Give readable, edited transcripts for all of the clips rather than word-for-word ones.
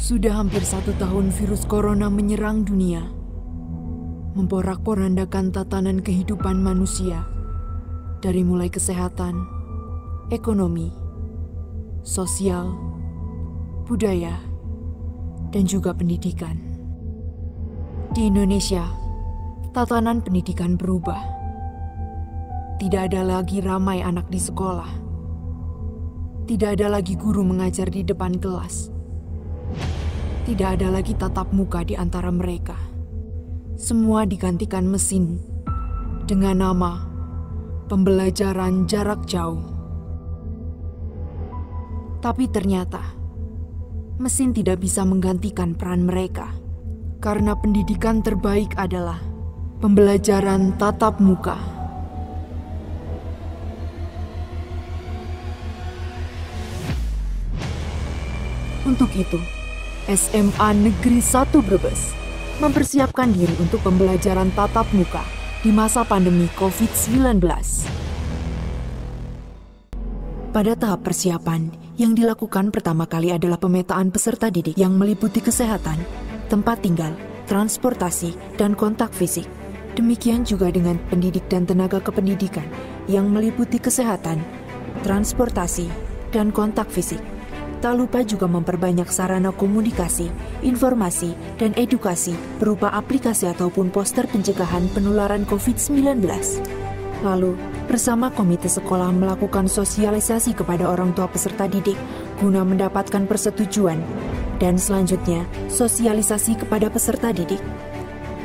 Sudah hampir 1 tahun virus corona menyerang dunia, memporak-porandakan tatanan kehidupan manusia, dari mulai kesehatan, ekonomi, sosial, budaya, dan juga pendidikan. Di Indonesia, tatanan pendidikan berubah. Tidak ada lagi ramai anak di sekolah. Tidak ada lagi guru mengajar di depan kelas. Tidak ada lagi tatap muka di antara mereka. Semua digantikan mesin dengan nama pembelajaran jarak jauh. Tapi ternyata mesin tidak bisa menggantikan peran mereka, karena pendidikan terbaik adalah pembelajaran tatap muka. Untuk itu, SMA Negeri 1 Brebes mempersiapkan diri untuk pembelajaran tatap muka di masa pandemi COVID-19. Pada tahap persiapan, yang dilakukan pertama kali adalah pemetaan peserta didik yang meliputi kesehatan, tempat tinggal, transportasi, dan kontak fisik. Demikian juga dengan pendidik dan tenaga kependidikan yang meliputi kesehatan, transportasi, dan kontak fisik. Tak lupa juga memperbanyak sarana komunikasi, informasi, dan edukasi berupa aplikasi ataupun poster pencegahan penularan COVID-19. Lalu, bersama komite sekolah melakukan sosialisasi kepada orang tua peserta didik guna mendapatkan persetujuan, dan selanjutnya sosialisasi kepada peserta didik.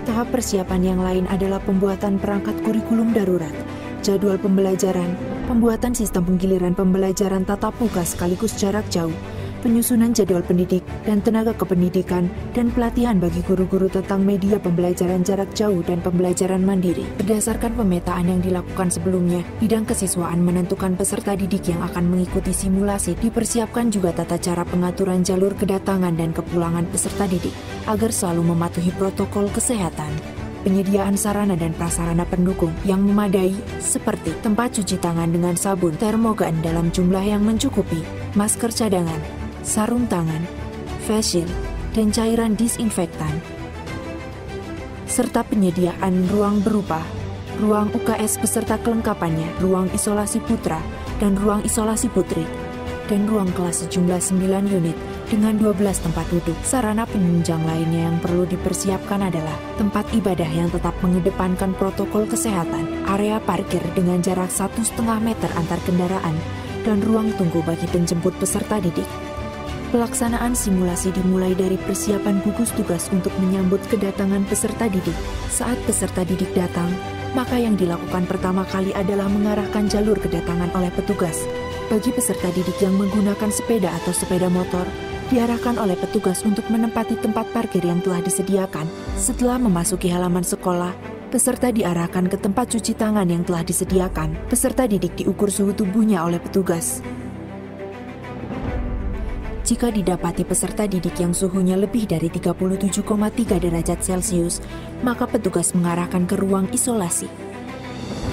Tahap persiapan yang lain adalah pembuatan perangkat kurikulum darurat, jadwal pembelajaran, pembuatan sistem penggiliran pembelajaran tatap muka sekaligus jarak jauh, penyusunan jadwal pendidik dan tenaga kependidikan, dan pelatihan bagi guru-guru tentang media pembelajaran jarak jauh dan pembelajaran mandiri. Berdasarkan pemetaan yang dilakukan sebelumnya, bidang kesiswaan menentukan peserta didik yang akan mengikuti simulasi. Dipersiapkan juga tata cara pengaturan jalur kedatangan dan kepulangan peserta didik, agar selalu mematuhi protokol kesehatan. Penyediaan sarana dan prasarana pendukung yang memadai seperti tempat cuci tangan dengan sabun, termogan dalam jumlah yang mencukupi, masker cadangan, sarung tangan, face shield, dan cairan disinfektan, serta penyediaan ruang berupa ruang UKS beserta kelengkapannya, ruang isolasi putra dan ruang isolasi putri, dan ruang kelas sejumlah 9 unit dengan 12 tempat duduk. Sarana penunjang lainnya yang perlu dipersiapkan adalah tempat ibadah yang tetap mengedepankan protokol kesehatan, area parkir dengan jarak 1,5 meter antar kendaraan, dan ruang tunggu bagi penjemput peserta didik. Pelaksanaan simulasi dimulai dari persiapan gugus tugas untuk menyambut kedatangan peserta didik. Saat peserta didik datang, maka yang dilakukan pertama kali adalah mengarahkan jalur kedatangan oleh petugas. Bagi peserta didik yang menggunakan sepeda atau sepeda motor, diarahkan oleh petugas untuk menempati tempat parkir yang telah disediakan. Setelah memasuki halaman sekolah, peserta diarahkan ke tempat cuci tangan yang telah disediakan. Peserta didik diukur suhu tubuhnya oleh petugas. Jika didapati peserta didik yang suhunya lebih dari 37,3 derajat Celcius, maka petugas mengarahkan ke ruang isolasi.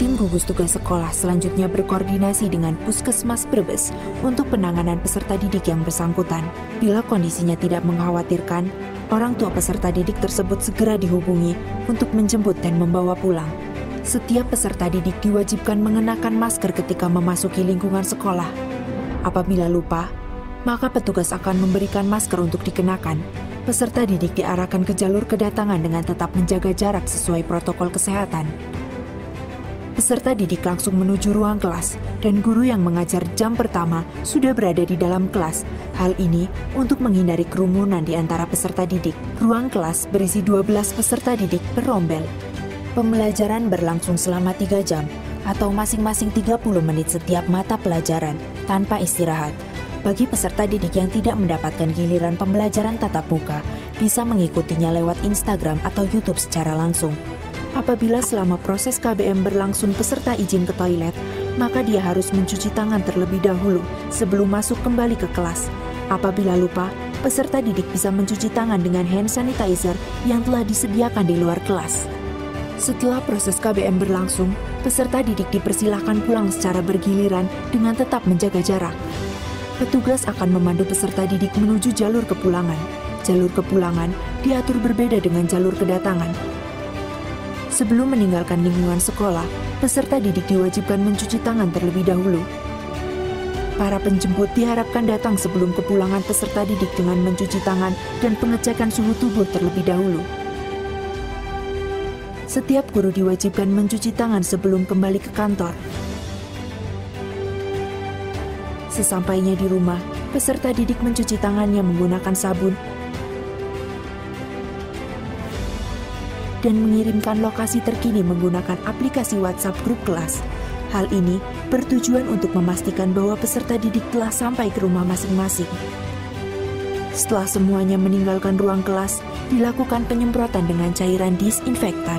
Tim gugus tugas sekolah selanjutnya berkoordinasi dengan Puskesmas Brebes untuk penanganan peserta didik yang bersangkutan. Bila kondisinya tidak mengkhawatirkan, orang tua peserta didik tersebut segera dihubungi untuk menjemput dan membawa pulang. Setiap peserta didik diwajibkan mengenakan masker ketika memasuki lingkungan sekolah. Apabila lupa, maka petugas akan memberikan masker untuk dikenakan. Peserta didik diarahkan ke jalur kedatangan dengan tetap menjaga jarak sesuai protokol kesehatan. Peserta didik langsung menuju ruang kelas, dan guru yang mengajar jam pertama sudah berada di dalam kelas. Hal ini untuk menghindari kerumunan di antara peserta didik. Ruang kelas berisi 12 peserta didik per rombel. Pembelajaran berlangsung selama 3 jam, atau masing-masing 30 menit setiap mata pelajaran, tanpa istirahat. Bagi peserta didik yang tidak mendapatkan giliran pembelajaran tatap muka, bisa mengikutinya lewat Instagram atau YouTube secara langsung. Apabila selama proses KBM berlangsung peserta izin ke toilet, maka dia harus mencuci tangan terlebih dahulu sebelum masuk kembali ke kelas. Apabila lupa, peserta didik bisa mencuci tangan dengan hand sanitizer yang telah disediakan di luar kelas. Setelah proses KBM berlangsung, peserta didik dipersilahkan pulang secara bergiliran dengan tetap menjaga jarak. Petugas akan memandu peserta didik menuju jalur kepulangan. Jalur kepulangan diatur berbeda dengan jalur kedatangan. Sebelum meninggalkan lingkungan sekolah, peserta didik diwajibkan mencuci tangan terlebih dahulu. Para penjemput diharapkan datang sebelum kepulangan peserta didik dengan mencuci tangan dan pengecekan suhu tubuh terlebih dahulu. Setiap guru diwajibkan mencuci tangan sebelum kembali ke kantor. Sesampainya di rumah, peserta didik mencuci tangannya menggunakan sabun dan mengirimkan lokasi terkini menggunakan aplikasi WhatsApp grup kelas. Hal ini bertujuan untuk memastikan bahwa peserta didik telah sampai ke rumah masing-masing. Setelah semuanya meninggalkan ruang kelas, dilakukan penyemprotan dengan cairan disinfektan.